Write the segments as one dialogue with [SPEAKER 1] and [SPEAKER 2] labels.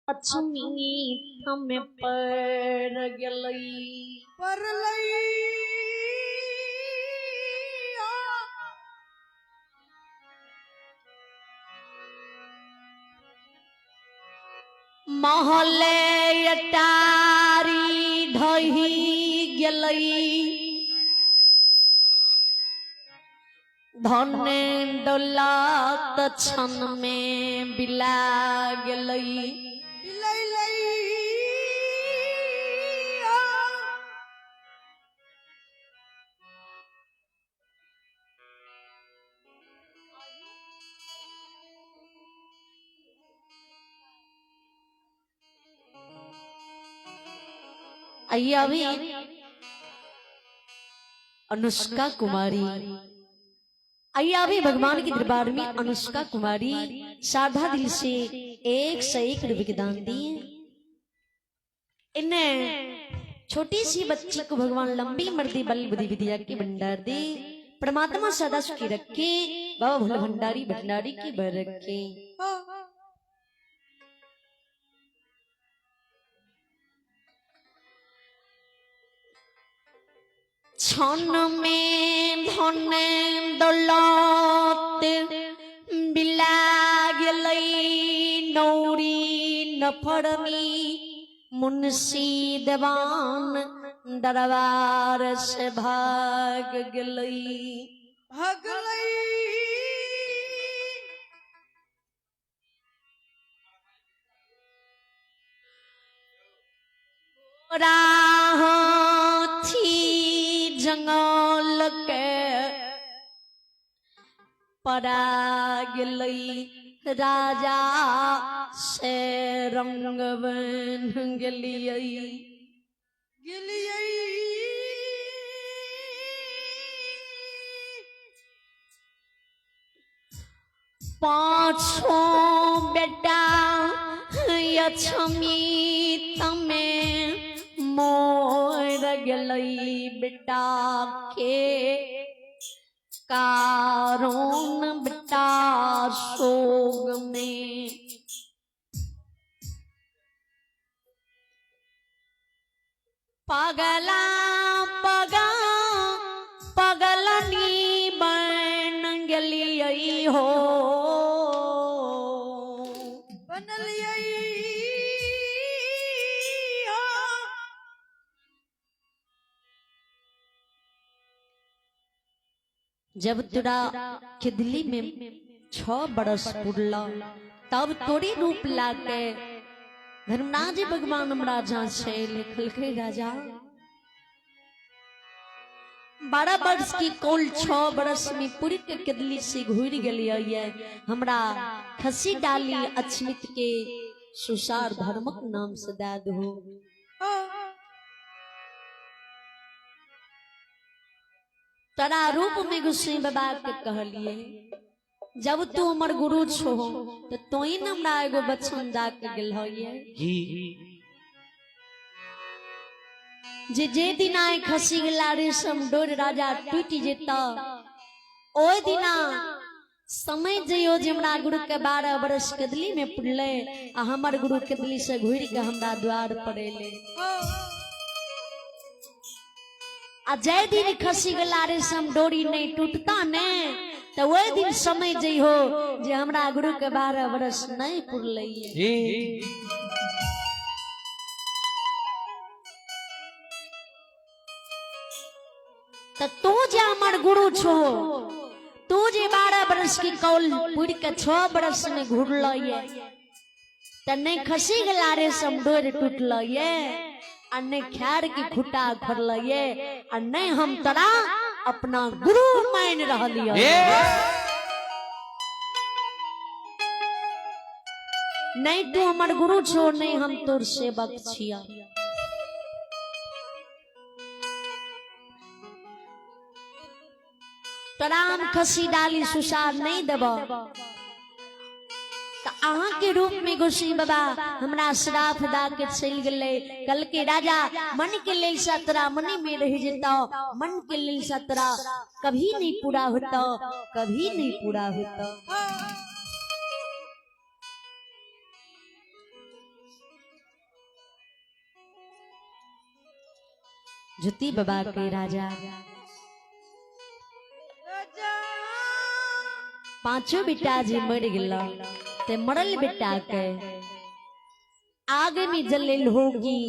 [SPEAKER 1] अचमीत हमें पर गलई महले अटारी ढही गलई धने दौलत क्षण में बिला गलई आइए अभी अनुष्का कुमारी आइए अभी भगवान के दरबार में अनुष्का कुमारी साधा दिल से 101 रुपए के दान दिए। इन्हें छोटी सी बच्ची को भगवान लंबी मर्दी बल बुद्धि विद्या की भंडार दे। परमात्मा सदा सुखी रखे। बाबा भोले भंडारी भंडारी की बर रखे। क्षण में धन दौलत बिला गलई नौरी नफरमी मुंशी देवान दरबार से भाग गलई राह थी जंगल के परा गलई राजा से रंग बन गलियई पांचों बेटा यक्षमी तमें मोर गलई बेटा के कारण बेटा सोग में पगला पगा पगलनी बन गलियई हो जब तुरा खिदली में 6 बरस पुरला तब तोरी रूप लाके धर्मराज भगवान राजा से लिखल के राजा 12 वर्ष की कोल 6 बरस में पूरी के किदली से घूर गलिए हमरा खसी डाली अछमित के सुसार धर्मक नाम से दे दो। तरा रूप में गुस्से बाबा के कहलिए जब तू हमर गुरु छो तो तोई न हमरा एगो बचन दा के गेल होइए जे दिन आए खसी गेला रेशम डोर राजा टूट जेता ओय दिना समय जइयो जे हमरा गुरु के 12 वर्ष कदली में पुरले आ हमर गुरु कदली से घुर के हमरा द्वार पर एले आ जय दिन खसी गला रेशम डोरी नहीं टूटता ने तो वही दिन समय जई हो जे हमरा गुरु के 12 वर्ष नहीं पुरले तो तू जे हमर गुरु छो तू जे 12 वर्ष की कौल पुर के 6 वर्ष में घुरल तो नहीं खसी गला रेशम डोरी टूटल अन्ने ख्यार की खुटा भरल नहीं हम तरा अपना गुरु मान रहलिए नहीं तू हमर गुरु छो नहीं हम तोर सेवक छिया। तोरा हम खसी डाली सुसार नहीं देब अहाँ के रूप में गोसाई बाबा हमरा श्राप दा के चल गए कल के राजा मन के लेल सतरा मनी में रह जेता मन के लेल सतरा कभी नहीं पूरा होता कभी नहीं पूरा होता। जुती बाबा के राजा पांचों बेटा जी मर गया ते मरल बेटा के आगे में जलेल होगी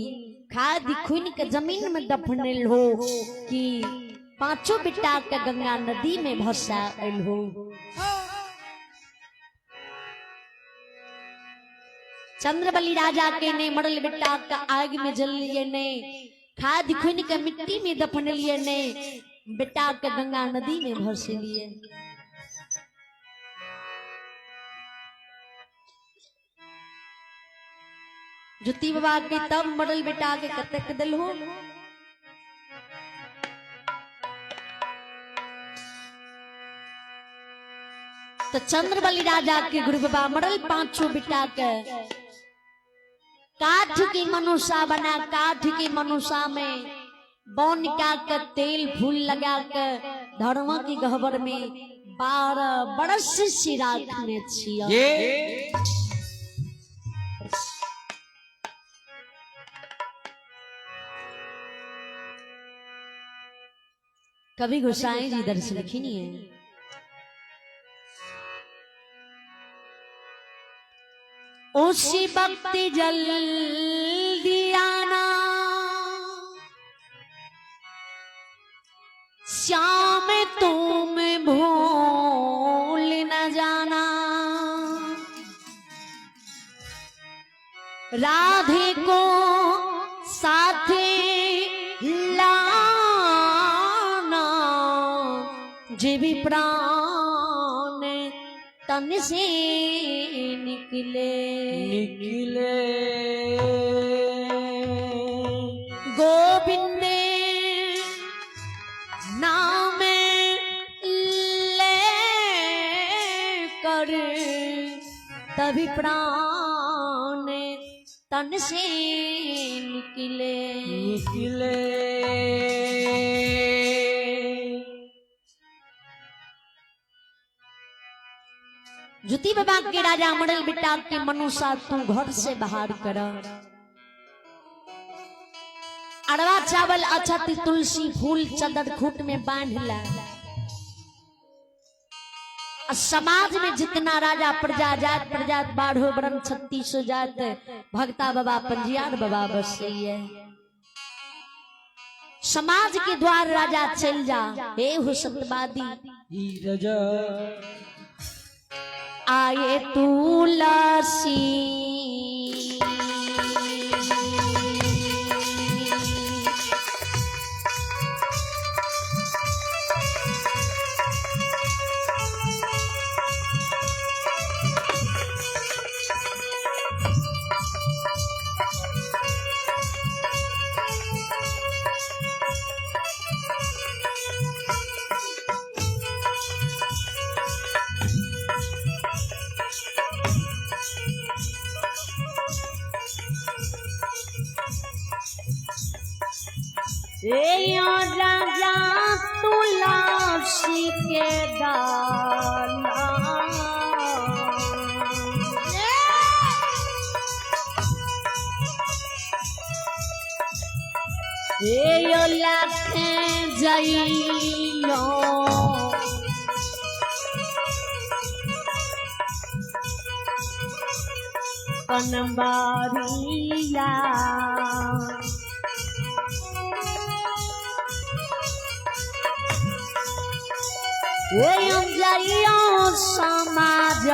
[SPEAKER 1] खाद खून के जमीन में दफनेल हो कि पांचों बेटा के गंगा नदी में भसाएल हो। चंद्रबली राजा के ने मरल बेटा का आग में जल लिए ने खाद खून के मिट्टी में दफन लिए ने बेटा के गंगा नदी में भस लिए। जुती बाबा के तब मरल बेटा के कतक दिल हो। तो चंद्रबली राजा के गुरु बाबा मरल पांचों बेटा के काठ की मनुष्य बना, काठ की मनुष्य में बौनिका के तेल फूल लगा के धर्म की गहबर में 12 बरस से राखने छिया। कवि गोसाई जी दर्श लिखी नहीं है। उसी वक्त जल्दी आना श्याम तुम भूल न जाना, राधे को साथे जे भी प्राण तन से निकले गोविंद नाम ले कर तभी प्राण तन से निकले। जुती बाबा के राजा मरल बेटा के मनुष्य तू घर से बाहर कर, अरवा चावल अछत तुलसी फूल चदर खूट में बांध ला। समाज में जितना राजा प्रजा जात प्रजात बाढ़ो ब्रह्म 36 जात भक्ता बाबा पंजियार बाबा बस है। समाज के द्वार राजा चल जा हे हो सत्यवादी राजा आए तुलसी राजा तुलसी के दाना जइलो कनबारिया समाज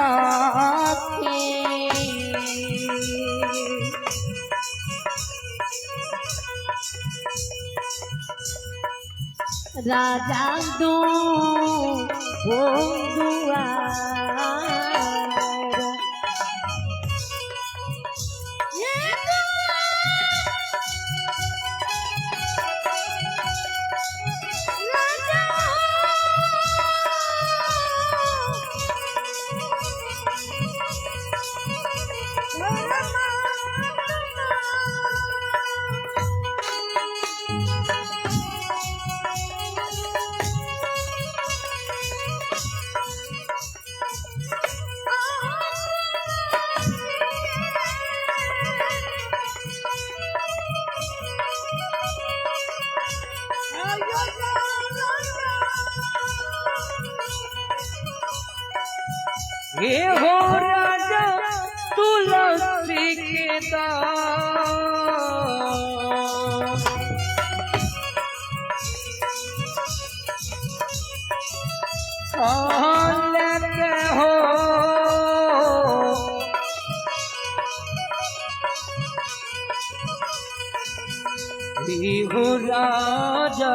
[SPEAKER 1] राजा दो
[SPEAKER 2] हे हो राजा तुलसी के दास लेके हो हे हो राजा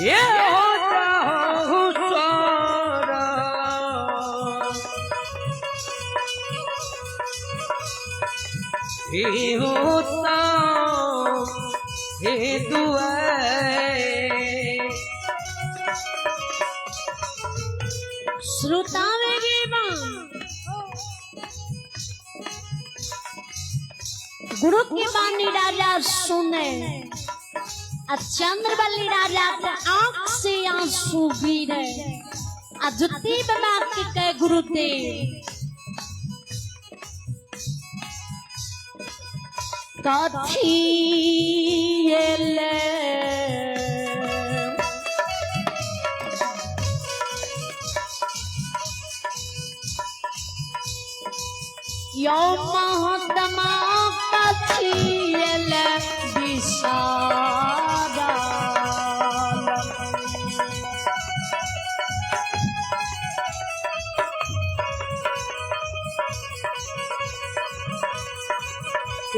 [SPEAKER 2] ये होता हूँ सारा ये होता ये दुआ
[SPEAKER 1] श्रोतावेगी गुरु की बानी राजा सुने चंद्रवल्ली राजा के आंख से आंसू गिरे जुत्ती बाबा के कह गुरुदेव कथी यो महात्मा कथी विशाला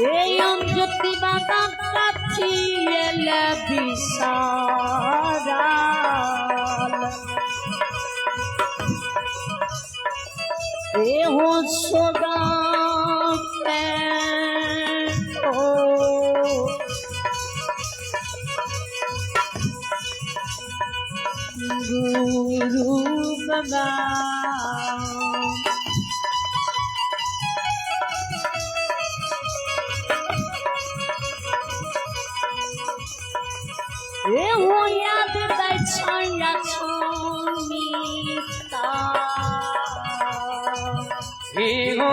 [SPEAKER 1] ज्योति बाबा कथी विशाला हो सोगा गुरु बाबा हो याद छाया छोमीता
[SPEAKER 2] हे हो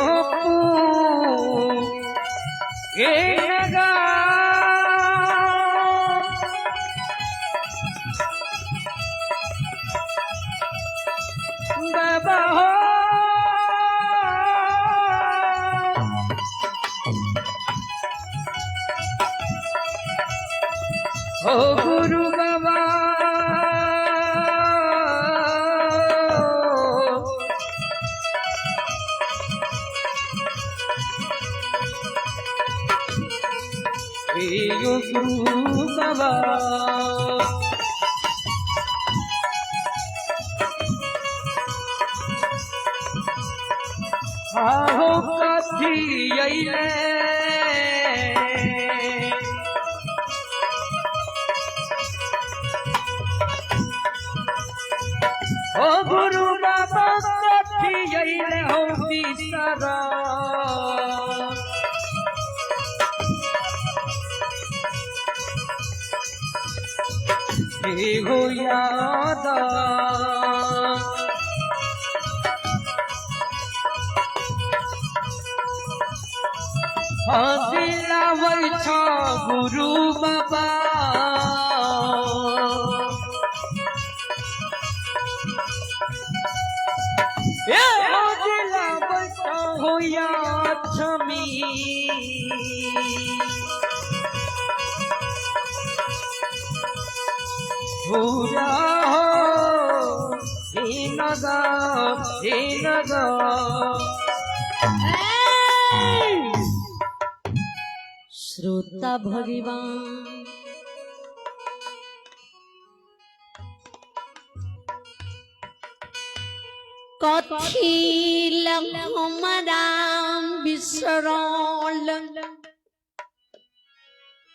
[SPEAKER 2] हे लगा बाबा हो गुरु बाबा यो गुरु बाबा हो कथी अइले हो गुरु बाबा कथी अइले हो बिसरा हे हो यादा दिलावै छ गुरु बाबा दिलावै छ हो याद छमी पूरा हो नगा
[SPEAKER 1] श्रोता भगवान कथी हमरा बिसरल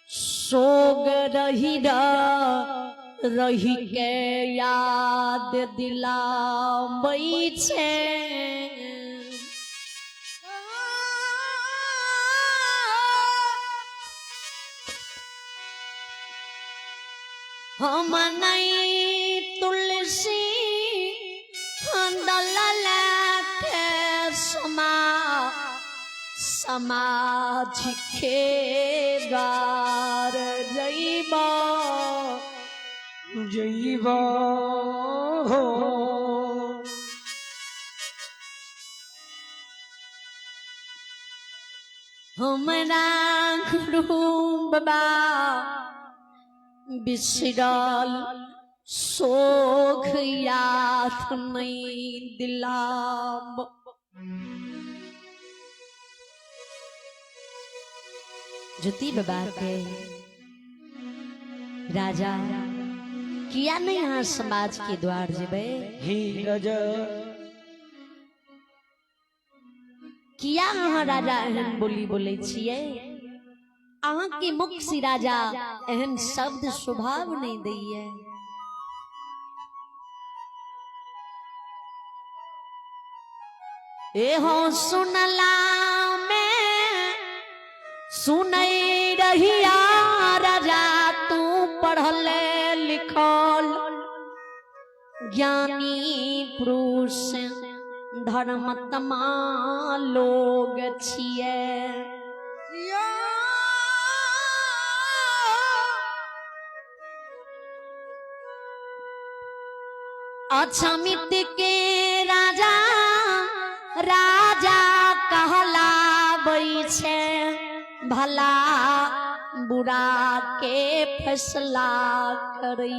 [SPEAKER 1] सोग रही के याद दिलाबै छे हम नहीं तुलसी दलल के समा समाज के द्वार जइबा
[SPEAKER 2] जइबा हो
[SPEAKER 1] हमरा गुरु बाबा बिसरल सोख याद नहीं दिलाब ज्योति बाबा के राजा किया नहीं यहाँ समाज के द्वार जेबे
[SPEAKER 2] हे राजा
[SPEAKER 1] किया अहाँ राजा एहन बोली बोले छिए अहाँ के मुख से राजा एहन शब्द स्वभाव नहीं दैये एहो सुनला में सुनई रहिया राजा तू पढ़ले लिखल ज्ञानी पुरुष धर्मत्मा लोग छिए अछमित के राजा राजा कहलाबै छै भला बुरा के फैसला करै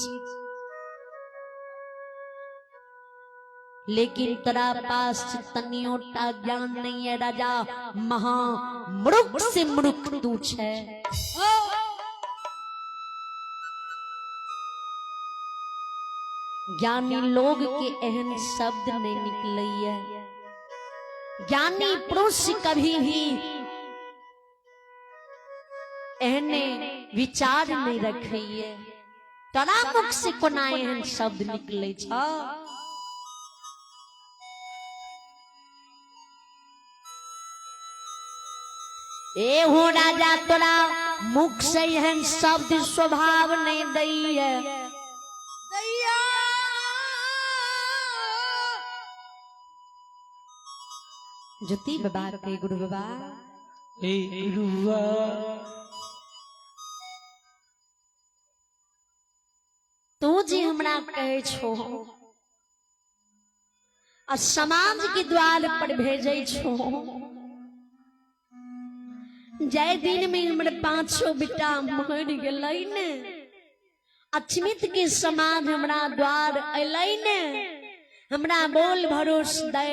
[SPEAKER 1] छै लेकिन तेरा पास तनियोटा ज्ञान नहीं है राजा महा मूर्ख से मूर्ख तू छे ज्ञानी लोग के एहन शब्द नहीं निकलैया ज्ञानी पुरुष कभी भी एहने विचार नहीं रखिए तोरा मुख से कोना एहन शब्द निकले छ ए हो राजा तोरा मुख से एहन शब्द स्वभाव नहीं दैये ज्योति बाबा के गुरु बाबा
[SPEAKER 2] हे गुरुआ
[SPEAKER 1] तू जी हमरा कहे छो आ समाज के द्वार पर भेजे छो जय दिन में हमर 500 बेटा मर गेलै ने अछमित के समाज हमरा द्वार अलै ने हमरा बोल भरोस दे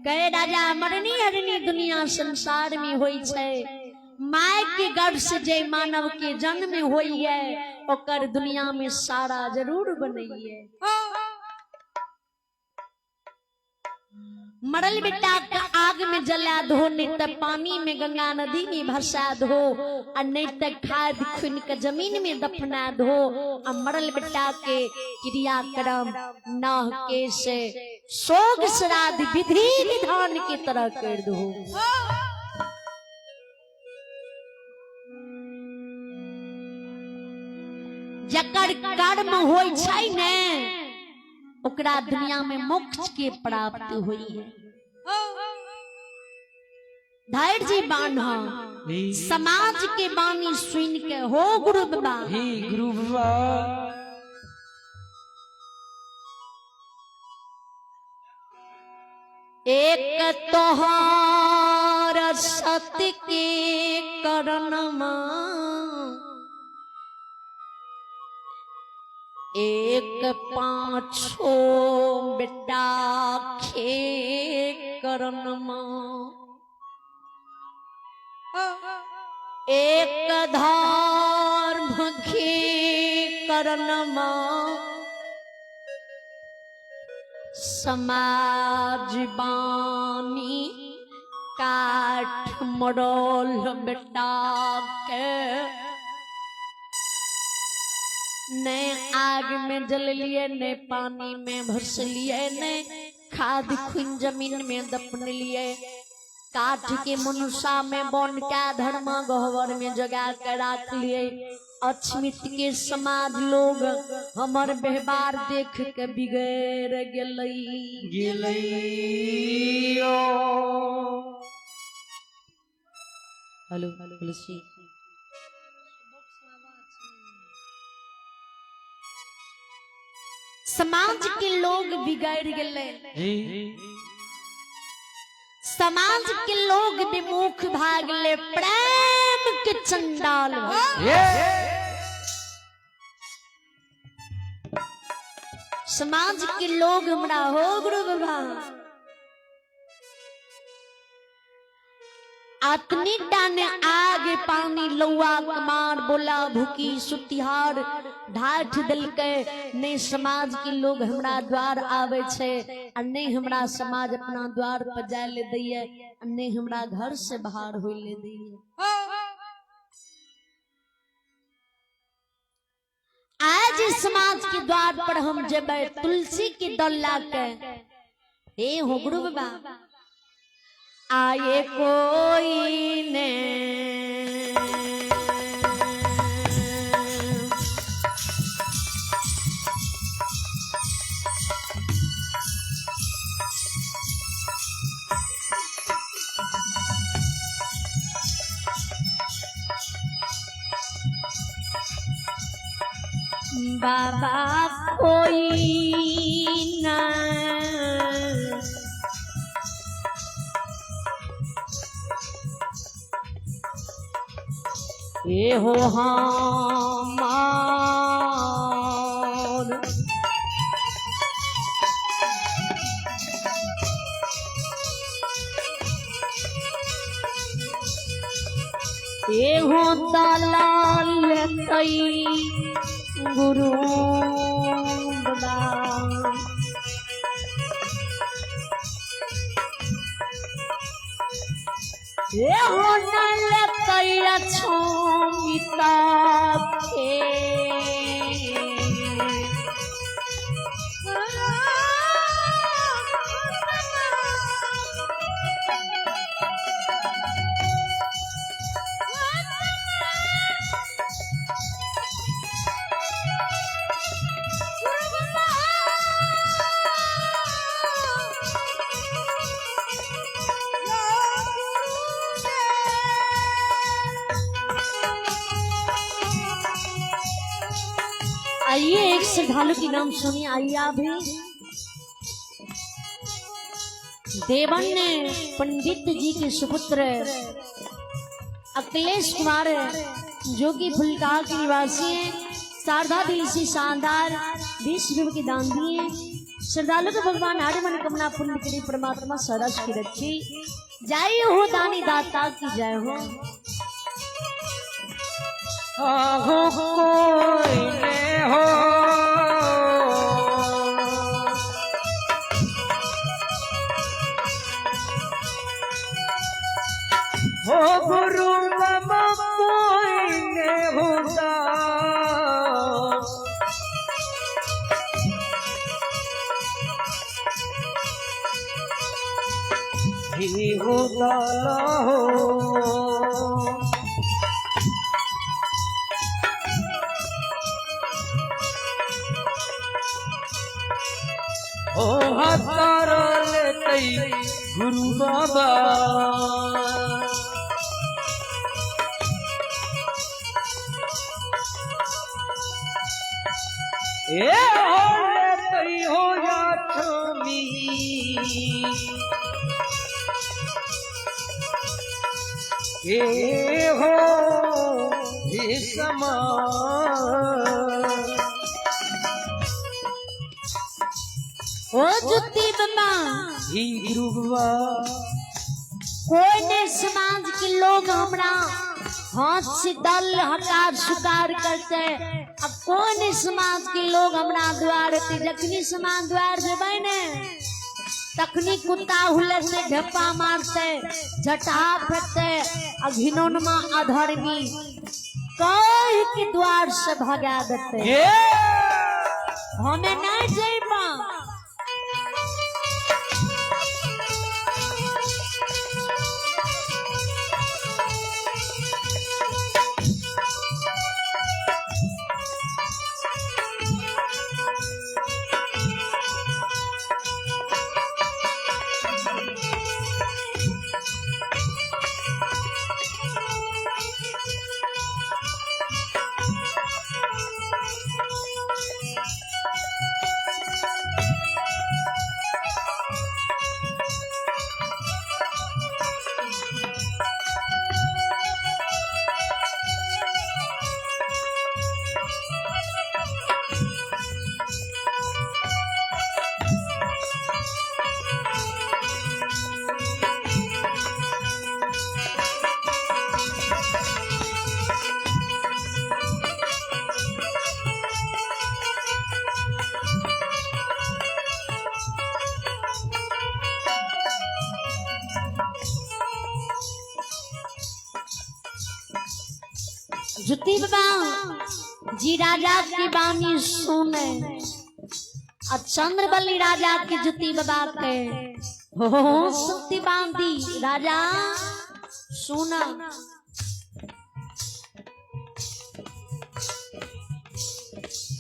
[SPEAKER 1] कहे राजा मरनी हरनी दुनिया संसार में होई छै माय के गर्भ से जे मानव के जन्म होई है ओकर दुनिया में सारा जरूर बनैये मरल बेटा के आग में जला दो नहीं तो पानी में गंगा नदी में भसा दो और नहीं तो खाद खुन के जमीन में दफना दो और मरल बेटा के क्रियाक्रम नाह के से सोग श्राद्ध विधि विधान की तरह कर दो जकर कर्म होय छै ने ओकरा दुनिया में मोक्ष के प्राप्त हुई है धैर्य जी बान्हा समाज के बानी सुन के हो गुरु बाबा
[SPEAKER 2] हे गुरु बाबा
[SPEAKER 1] एक तोहार सत्य के करनमा एक 5 बेटा खे करनमा एक धर्म खे करनमा समाज बानी काठ मरोल बेटा के ने आग में जल लिए ने पानी में भस लिए ने खाद खुन जमीन में दफन लिए काठ के मनुष्य में बन का धर्म गहवर में जगा कर रख लिए अछमित के समाज लोग हमर व्यवहार देख के बिगड़ गेलै हेलो तुलसी समाज के लोग बिगड़ गए, समाज के लोग विमुख भाग ले, प्रेम के चंडाल समाज के लोग हमरा हो गुरु बाबा आतनी डाने आगे पानी लौआ कमार बोला भूखी सुतिहार ढाठ दिल के नहीं समाज के लोग हमरा द्वार आवे छे और नहीं हमरा समाज अपना द्वार पर जाए ले दैये और नहीं हमरा घर से बाहर हो ले दैये। आज इस समाज के द्वार पर हम जेबे तुलसी के दल लाके हे हो गुरु बाबा आए कोई ने बाबा कोई ना ये हो हमार ये हो दलाल कई गुरु बदा ये हो नल कई अच्छो मिता आइए एक श्रद्धालु की नाम सुनिए। आइए आप भी देवन ने पंडित जी के सुपुत्र अखिलेश कुमार जो कि फुलकार के निवासी हैं, शारदा भी इसी शानदार 20 रुपये की दान दिए। श्रद्धालु को भगवान आर्य मनोकामना पूर्ण करी, परमात्मा सरस की रखी। जय हो दानी दाता की जय हो।
[SPEAKER 2] कोई ने हो गुरु बाबा कोई ने होता ही होता हो ओ हतारल कई गुरु बाबा ए होले कई हो या छमी ए हो हे समा
[SPEAKER 1] ओ जुती बाबा
[SPEAKER 2] ही गुरुवा
[SPEAKER 1] कोई ने समाज के लोग हमरा हाथ से दल हकार सुकार करते, अब कोई ने समाज के लोग हमरा द्वार पे जखनी समाज द्वार जेबै ने तखनी कुत्ता हुले से ढप्पा मारते झटा फटते अघिनोनमा अधर्मी कह के द्वार से भगा देते। हमें नहीं जेबा जुती बाबा जी राजा की बानी सुने और चंद्रबली राजा की जुती बाबा के हो सुती बांधी राजा सुना।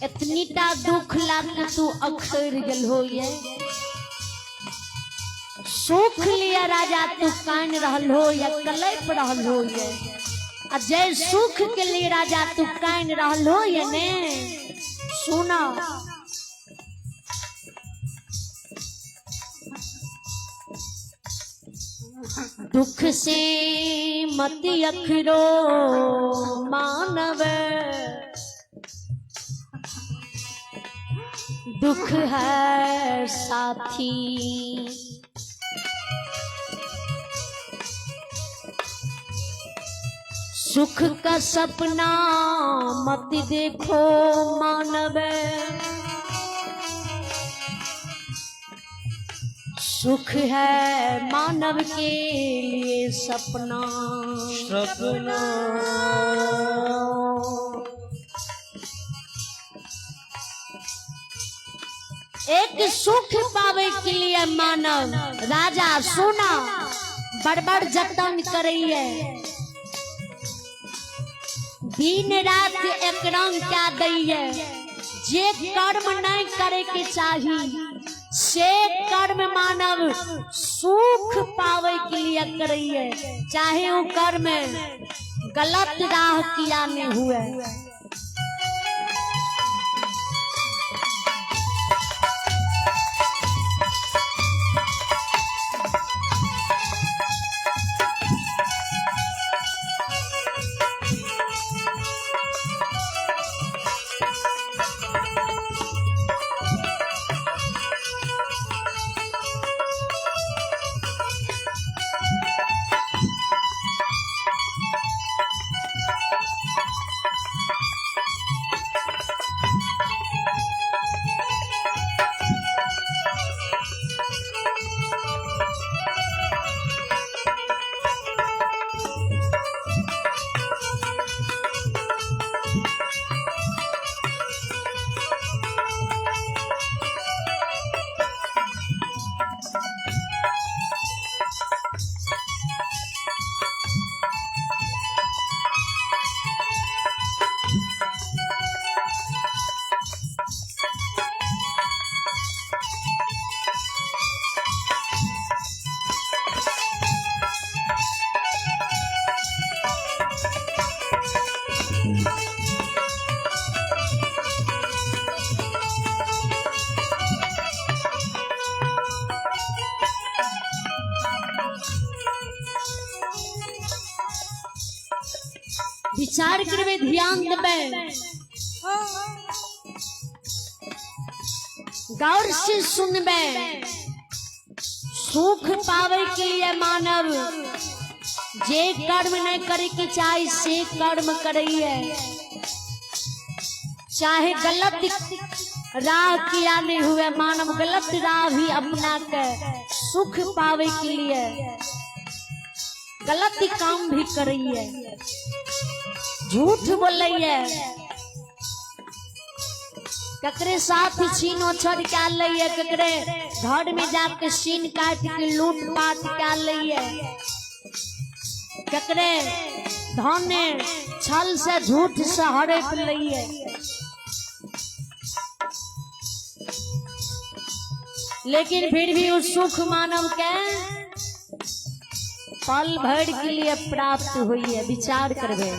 [SPEAKER 1] इतनीटा दुख लागे तू अखर गल हो ये सुख लिया राजा तू कान रहल हो या कलप रहल हो ये जय सुख के लिए राजा तू कान रहल हो ये ने सुना। दुख से मत अखरो मानव दुख है साथी सुख का सपना मत देखो मानव सुख है मानव के लिए सपना
[SPEAKER 2] सपना
[SPEAKER 1] एक सुख पावे के लिए मानव राजा सुना बड़बड़ जतन करिए दिन रात एक रंग क्या दैये जे कर्म नहीं करे के चाहिए से कर्म मानव सुख पावे के लिए करिए चाहे वो कर्म गलत राह किया नहीं हुए। विचार करबे ध्यान देबे गौर से सुनबे सुख पावे के लिए मानव जे कर्म नहीं करे के चाहे से कर्म करिए चाहे गलत राह किया नहीं हुए मानव गलत राह भी अपना के सुख पावे के लिए गलत काम भी करिए झूठ बोलिए ककरे साथ छीनो छोड़ क्या लिये ककरे घर में जाके सीन काट के लूट पाट क्या लिये ककरे धने छल से झूठ से हड़प लिये लेकिन फिर भी उस सुख मानव के पल भर के लिए प्राप्त हुई है। विचार करबे